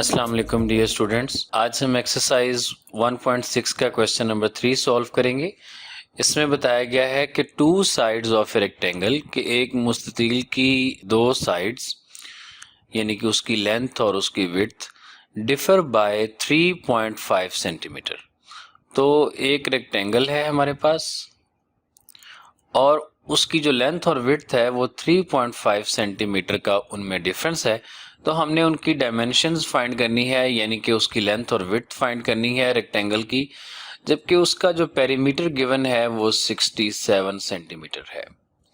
अस्सलाम वालेकुम dear students, आज हम एक्सरसाइज 1.6 का क्वेश्चन नंबर 3 सॉल्व करेंगे। इसमें बताया गया है कि two sides of a rectangle के एक मुस्ततील की दो साइड्स यानी कि उसकी लेंथ और उसकी विड्थ डिफर बाय 3.5 सेंटीमीटर। तो एक रेक्टेंगल है हमारे पास और उसकी जो लेंथ और विड्थ है वो 3.5 सेंटीमीटर का उनमें डिफरेंस है। तो हमने उनकी डायमेंशंस फाइंड करनी है, यानी कि उसकी लेंथ और विड्थ फाइंड करनी है रेक्टेंगल की, जबकि उसका जो पेरीमीटर गिवन है वो 67 सेंटीमीटर है।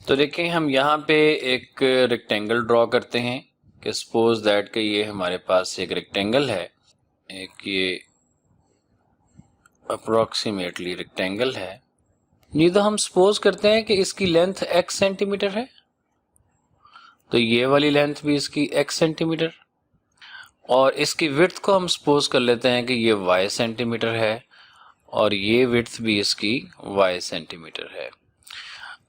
तो देखें, हम यहाँ पे एक रेक्टेंगल ड्रॉ करते हैं कि सपोज दैट कि ये हमारे पास एक रेक्टेंगल है, एक ये अप्रोक्सीमेटली रेक्टेंगल है। ये तो हम सपोज करते हैं कि इसकी लेंथ x सेंटीमीटर है, तो ये वाली लेंथ भी इसकी x सेंटीमीटर, और इसकी विड्थ को हम सपोज कर लेते हैं कि ये y सेंटीमीटर है और ये विड्थ भी इसकी y सेंटीमीटर है।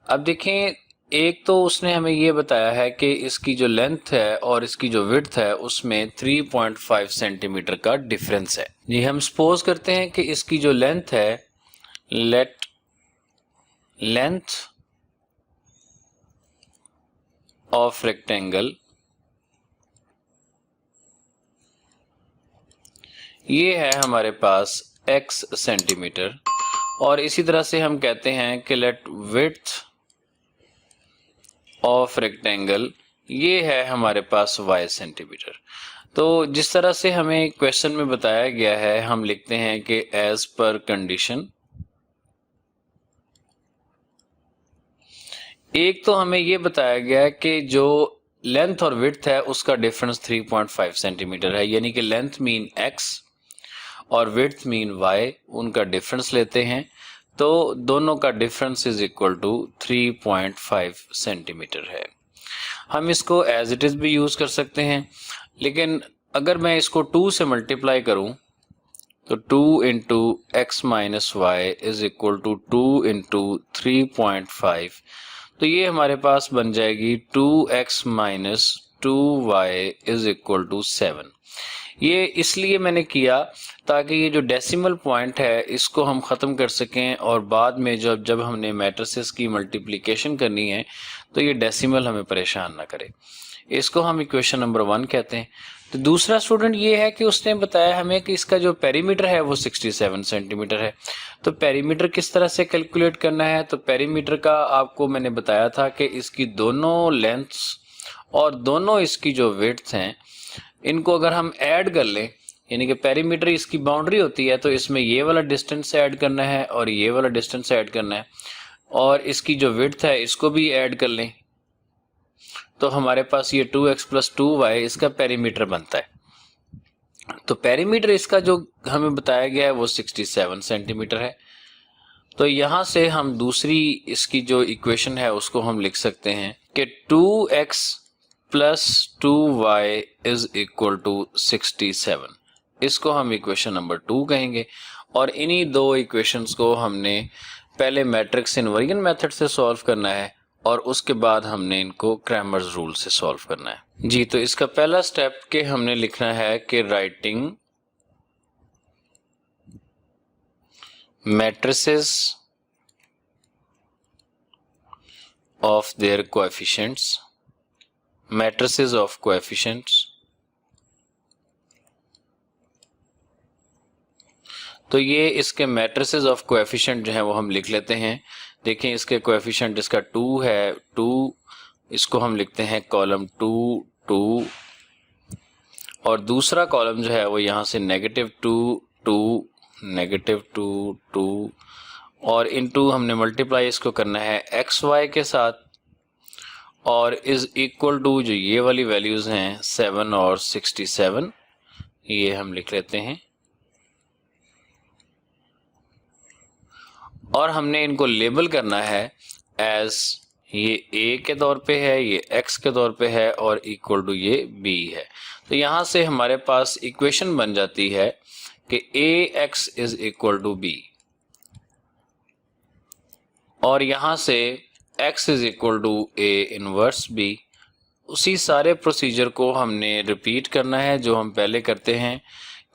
अब देखें, एक तो उसने हमें ये बताया है कि इसकी जो लेंथ है और इसकी जो विड्थ है उसमें 3.5 सेंटीमीटर का डिफरेंस है। ये हम सपोज करते हैं कि इसकी जो लेंथ है, लेट लेंथ ऑफ रेक्टेंगल ये है हमारे पास x सेंटीमीटर, और इसी तरह से हम कहते हैं कि लेट विड्थ ऑफ रेक्टेंगल ये है हमारे पास y सेंटीमीटर। तो जिस तरह से हमें क्वेश्चन में बताया गया है, हम लिखते हैं कि एज पर कंडीशन। एक तो हमें ये बताया गया है कि जो लेंथ और विड्थ है उसका डिफरेंस 3.5 सेंटीमीटर है, यानी कि लेंथ मीन x और विड्थ मीन y, उनका डिफरेंस लेते हैं तो दोनों का difference is equal to 3.5 centimetre है। हम इसको एज इट इज भी यूज कर सकते हैं, लेकिन अगर मैं इसको 2 से मल्टीप्लाई करूं तो 2 into x minus y is equal to 2 into 3.5, तो ये हमारे पास बन जाएगी 2x minus 2y is equal to 7। ये इसलिए मैंने किया ताकि ये जो डेसिमल पॉइंट है इसको हम ख़त्म कर सकें, और बाद में जब हमने मैट्रिसेस की मल्टीप्लिकेशन करनी है तो ये डेसिमल हमें परेशान ना करे। इसको हम इक्वेशन नंबर 1 कहते हैं। तो दूसरा स्टूडेंट ये है कि उसने बताया हमें कि इसका जो पेरीमीटर है वो 67 सेंटीमीटर है। तो पेरीमीटर किस तरह से कैलकुलेट करना है, तो पेरीमीटर का आपको मैंने बताया था कि इसकी दोनों लेंथ्स और दोनों इसकी जो विड्थ हैं इनको अगर हम ऐड कर लें, यानी कि पेरीमीटर इसकी बाउंड्री होती है, तो इसमें ये वाला डिस्टेंस ऐड करना है और ये वाला डिस्टेंस ऐड करना है, और इसकी जो विड्थ है इसको भी ऐड कर लें, तो हमारे पास ये 2x प्लस 2y इसका पेरीमीटर बनता है। तो पेरीमीटर इसका जो हमें बताया गया है वो 67 सेंटीमीटर है। तो यहां से हम दूसरी इसकी जो इक्वेशन है उसको हम लिख सकते हैं कि 2x plus 2y is equal to 67। इसको हम इक्वेशन नंबर 2 कहेंगे, और इन्हीं दो इक्वेशंस को हमने पहले मैट्रिक्स इनवर्जन मेथड से सॉल्व करना है और उसके बाद हमने इनको क्रैमर्स रूल से सॉल्व करना है। जी, तो इसका पहला स्टेप के हमने लिखना है कि writing matrices of their coefficients, matrices of coefficients. तो ये इसके मैट्रिसेस ऑफ कोएफिशिएंट जो है वो हम लिख लेते हैं। देखें, इसके कोएफिशिएंट इसका 2 है, 2 इसको हम लिखते हैं कॉलम 2 2, और दूसरा कॉलम जो है वो यहाँ से -2 2 -2 2, और इनटू हमने मल्टीप्लाई इसको करना है xy के साथ, और इज इक्वल टू जो ये वाली वैल्यूज हैं 7 और 67, ये हम लिख लेते हैं, और हमने इनको लेबल करना है एज ये a के तौर पे है, ये x के तौर पे है, और इक्वल टू ये b है। तो यहाँ से हमारे पास इक्वेशन बन जाती है कि ax is equal to b, और यहाँ से x is equal to a inverse b, उसी सारे प्रोसीजर को हमने रिपीट करना है जो हम पहले करते हैं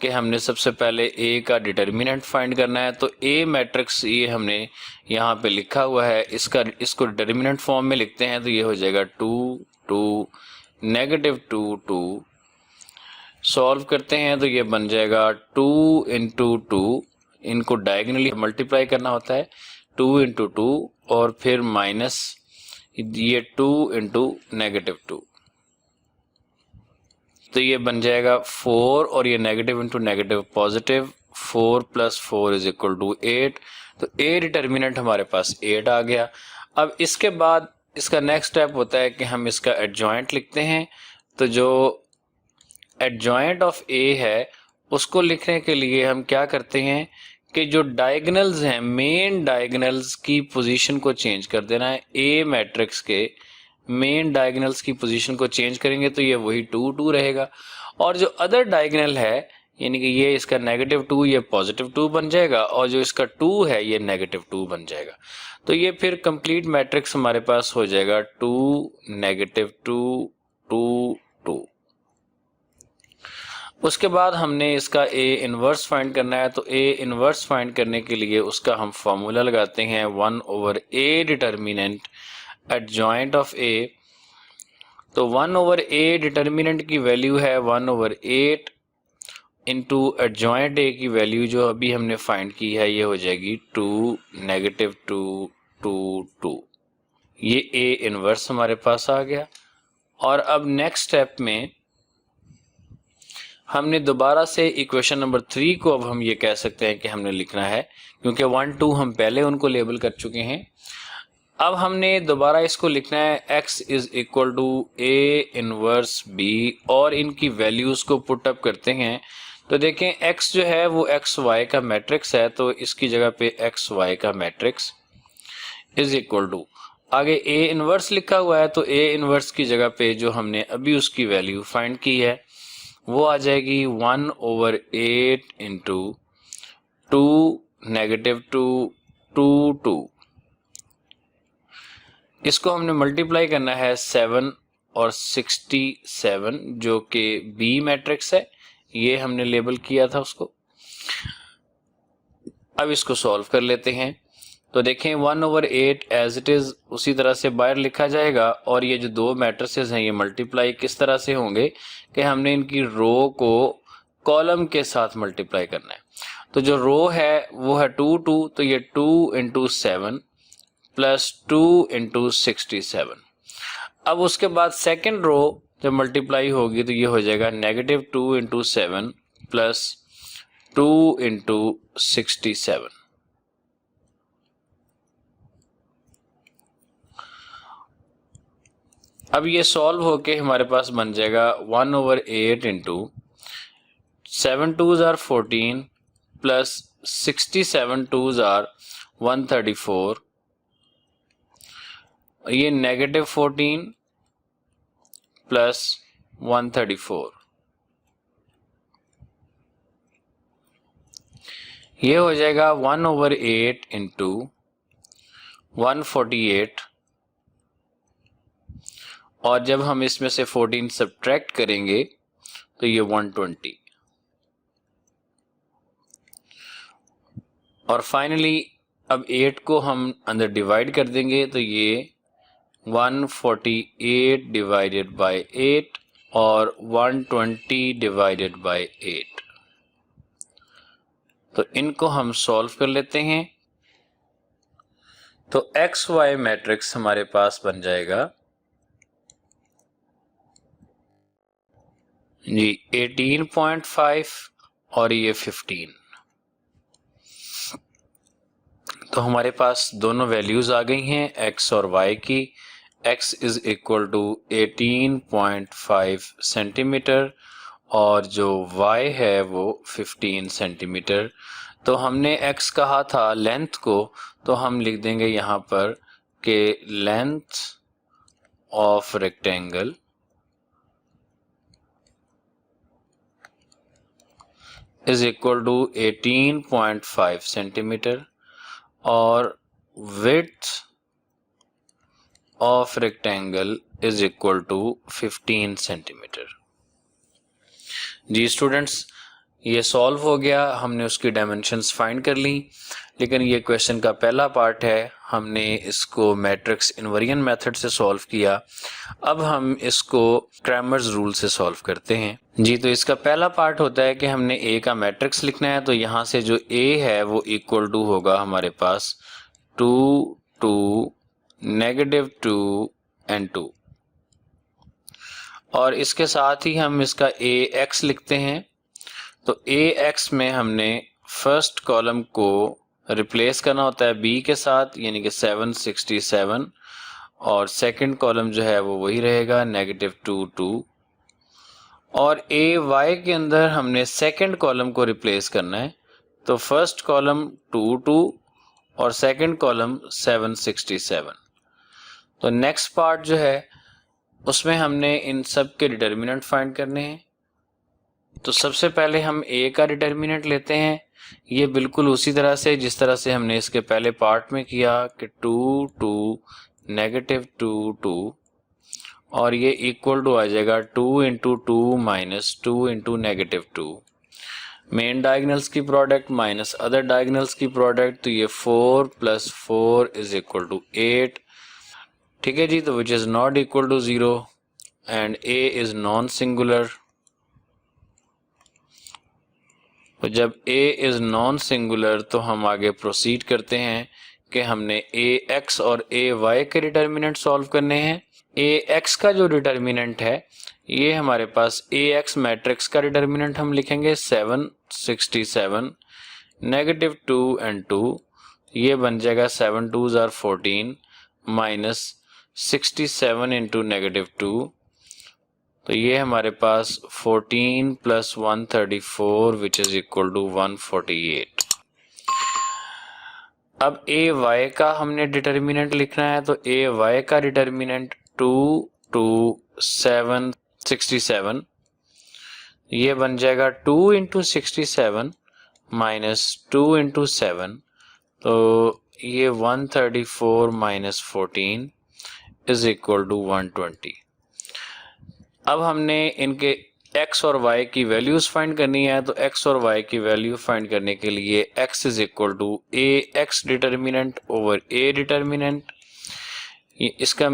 कि हमने सबसे पहले ए का डिटर्मिनेंट फाइंड करना है। तो ए मैट्रिक्स ये हमने यहाँ पे लिखा हुआ है, इसको डिटर्मिनेंट फॉर्म में लिखते हैं तो ये हो जाएगा 2 2 -2 2। सॉल्व करते हैं तो ये बन जाएगा 2 × 2, इनको डायगनली मल्टीप्लाई करना होता है 2 × 2 और फिर माइनस ये 2 × -2, तो ये बन जाएगा 4 और ये नेगेटिव इंटू नेगेटिव पॉजिटिव, 4 + 4 = 8। तो ए डिटर्मिनेंट हमारे पास 8 आ गया। अब इसके बाद इसका नेक्स्ट स्टेप होता है कि हम इसका एडजॉइंट लिखते हैं। तो जो एडजॉइंट ऑफ ए है उसको लिखने के लिए हम क्या करते हैं कि जो डायगोनल्स हैं, मेन डायगोनल्स की पोजीशन को चेंज कर देना है। ए मैट्रिक्स के मेन डायगोनल्स की पोजीशन को चेंज करेंगे तो ये वही 2 2 रहेगा, और जो अदर डायगोनल है यानी कि ये इसका -2 ये +2 बन जाएगा और जो इसका 2 है ये -2 बन जाएगा। तो ये फिर कंप्लीट मैट्रिक्स हमारे पास हो जाएगा 2 -2 2 2। उसके बाद हमने इसका ए इनवर्स फाइंड करना है। तो ए इनवर्स फाइंड करने के लिए उसका हम फॉर्मूला लगाते हैं 1/a डिटर्मिनेंट एडजॉइंट ऑफ ए। तो 1/a डिटर्मिनेंट की वैल्यू है 1/8 इंटू एडजॉइंट ए की वैल्यू जो अभी हमने फाइंड की है ये हो जाएगी 2 -2 2 2। ये ए इनवर्स हमारे पास आ गया। और अब नेक्स्ट स्टेप में हमने दोबारा से इक्वेशन नंबर 3 को अब हम ये कह सकते हैं कि हमने लिखना है, क्योंकि 1 2 हम पहले उनको लेबल कर चुके हैं। अब हमने दोबारा इसको लिखना है x = a इनवर्स b और इनकी वैल्यूज को पुट अप करते हैं। तो देखें x जो है वो एक्स वाई का मैट्रिक्स है, तो इसकी जगह पे एक्स वाई का मैट्रिक्स इज इक्वल टू, आगे a इनवर्स लिखा हुआ है तो a इनवर्स की जगह पे जो हमने अभी उसकी वैल्यू फाइंड की है वो आ जाएगी 1/8 इंटू 2 -2 2 2। इसको हमने मल्टीप्लाई करना है 7 और 67 जो कि बी मैट्रिक्स है, ये हमने लेबल किया था उसको। अब इसको सॉल्व कर लेते हैं। तो देखें 1/8 एज इट इज उसी तरह से बाहर लिखा जाएगा और ये जो दो मैट्रिसेस हैं ये मल्टीप्लाई किस तरह से होंगे कि हमने इनकी रो को कॉलम के साथ मल्टीप्लाई करना है। तो जो रो है वो है 2 2, तो ये 2 × 7 + 2 × 67। अब उसके बाद सेकेंड रो जब मल्टीप्लाई होगी तो ये हो जाएगा -2 × 7 + 2 × 67। अब ये सॉल्व होके हमारे पास बन जाएगा 1/8 into 7 2s are 14 plus 67 2s are 134, ये -14 प्लस 134, ये हो जाएगा 1/8 इंटू 148, और जब हम इसमें से 14 सब्ट्रैक्ट करेंगे तो ये 120, और फाइनली अब 8 को हम अंदर डिवाइड कर देंगे तो ये 148 डिवाइडेड बाय 8 और 120 डिवाइडेड बाय 8। तो इनको हम सॉल्व कर लेते हैं। तो एक्स वाई मैट्रिक्स हमारे पास बन जाएगा जी 18.5 और ये 15। तो हमारे पास दोनों वैल्यूज आ गई हैं x और y की। x = 18.5 सेंटीमीटर और जो y है वो 15 सेंटीमीटर। तो हमने x कहा था लेंथ को, तो हम लिख देंगे यहाँ पर कि लेंथ ऑफ रेक्टेंगल = 18.5 सेंटीमीटर और width of rectangle is equal to 15 centimetre. जी स्टूडेंट्स, ये सॉल्व हो गया, हमने उसकी डायमेंशंस फाइंड कर ली। लेकिन ये क्वेश्चन का पहला पार्ट है, हमने इसको मैट्रिक्स इनवेरिएंट मेथड से सॉल्व किया। अब हम इसको क्रैमर्स रूल से सॉल्व करते हैं। जी, तो इसका पहला पार्ट होता है कि हमने ए का मैट्रिक्स लिखना है। तो यहाँ से जो ए है वो इक्वल टू होगा हमारे पास 2 2 -2 एंड 2, और इसके साथ ही हम इसका ए एक्स लिखते हैं। तो ए एक्स में हमने फर्स्ट कॉलम को रिप्लेस करना होता है बी के साथ, यानी कि 767, और सेकंड कॉलम जो है वो वही रहेगा -2 2, और ए वाई के अंदर हमने सेकंड कॉलम को रिप्लेस करना है। तो फर्स्ट कॉलम 2 2 और सेकंड कॉलम 767। तो नेक्स्ट पार्ट जो है उसमें हमने इन सब के डिटर्मिनेंट फाइंड करने हैं। तो सबसे पहले हम ए का डिटर्मिनेंट लेते हैं। ये बिल्कुल उसी तरह से जिस तरह से हमने इसके पहले पार्ट में किया कि 2 2 -2 2, और ये इक्वल टू आ जाएगा 2 × 2 - 2 × -2, मेन डायगोनल्स की प्रोडक्ट माइनस अदर डायगोनल्स की प्रोडक्ट। तो ये 4 + 4 = 8। ठीक है जी, तो which is not equal to 0 and A is non singular. तो जब a इज नॉन सिंगुलर तो हम आगे प्रोसीड करते हैं कि हमने ए एक्स और ए वाई के डिटर्मिनेंट सॉल्व करने हैं। ए एक्स का जो डिटर्मिनेंट है ये हमारे पास ए एक्स मैट्रिक्स का डिटर्मिनेंट हम लिखेंगे 767 -2 एंड 2, ये बन जाएगा 7 2s are 14 -67 × -2। तो ये हमारे पास 14 + 134 विच इज इक्वल टू 148। अब ए वाई का हमने डिटर्मिनेंट लिखना है। तो ए वाई का डिटर्मिनेंट 2 2 7 67, ये बन जाएगा 2 × 67 -2 × 7, तो ये 134 - 14 इज इक्वल टू 120। अब हमने इनके x और y की वैल्यूज फाइंड करनी है। तो x और y की वैल्यू फाइंड करने के लिए x is equal to A x determinant over A determinant. इसका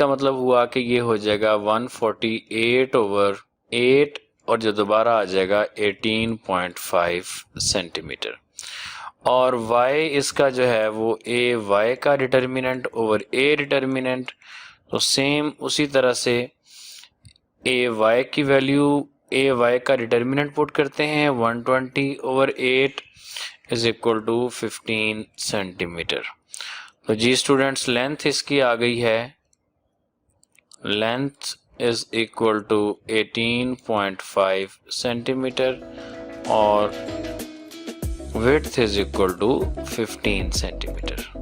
मतलब हुआ कि ये हो जाएगा 148/8, और जो दोबारा आ जाएगा 18.5 सेंटीमीटर। और y इसका जो है वो ए वाई का डिटर्मिनेंट ओवर ए डिटर्मिनेंट। तो सेम उसी तरह से ए वाई की वैल्यू, ए वाई का डिटर्मिनेंट पुट करते हैं 120/8 इज इक्वल टू 15 सेंटीमीटर। तो जी स्टूडेंट्स, लेंथ इसकी आ गई है, length is equal to 18.5 centimetre और width is equal to 15 centimetre.